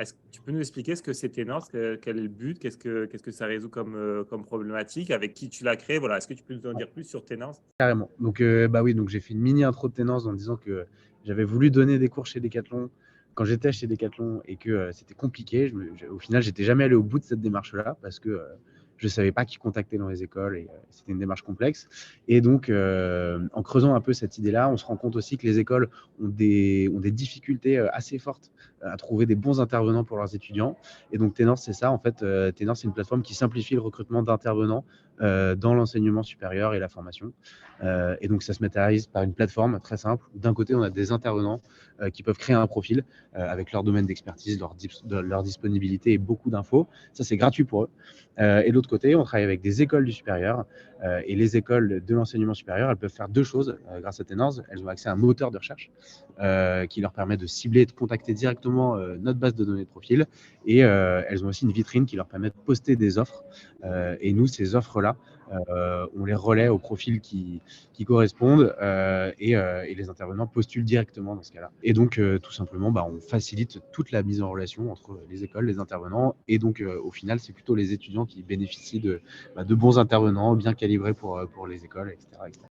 Est-ce que tu peux nous expliquer ce que c'est Ténor? Quel est le but? Qu'est-ce que ça résout comme problématique? Avec qui tu l'as créé? Voilà, est-ce que tu peux nous en dire plus sur Ténor? Carrément. Donc, bah oui, donc j'ai fait une mini intro de Ténor en disant que j'avais voulu donner des cours chez Decathlon quand j'étais chez Decathlon et que c'était compliqué. Au final, j'étais jamais allé au bout de cette démarche-là parce que je ne savais pas qui contacter dans les écoles et c'était une démarche complexe. Et donc, en creusant un peu cette idée-là, on se rend compte aussi que les écoles ont des difficultés assez fortes à trouver des bons intervenants pour leurs étudiants. Et donc, Ténor, c'est ça. En fait, Ténor, c'est une plateforme qui simplifie le recrutement d'intervenants dans l'enseignement supérieur et la formation. Et donc, ça se matérialise par une plateforme très simple. D'un côté, on a des intervenants qui peuvent créer un profil avec leur domaine d'expertise, leur disponibilité et beaucoup d'infos. Ça, c'est gratuit pour eux. Et de l'autre côté, on travaille avec des écoles du supérieur. Et les écoles de l'enseignement supérieur, elles peuvent faire deux choses grâce à Tenors. Elles ont accès à un moteur de recherche qui leur permet de cibler et de contacter directement notre base de données de profil. Et elles ont aussi une vitrine qui leur permet de poster des offres. Et nous, ces offres-là, on les relaie aux profils qui correspondent et les intervenants postulent directement dans ce cas-là. Et donc, tout simplement, bah, on facilite toute la mise en relation entre les écoles, les intervenants. Et donc, au final, c'est plutôt les étudiants qui bénéficient de bons intervenants, bien calibrés pour les écoles, etc., etc.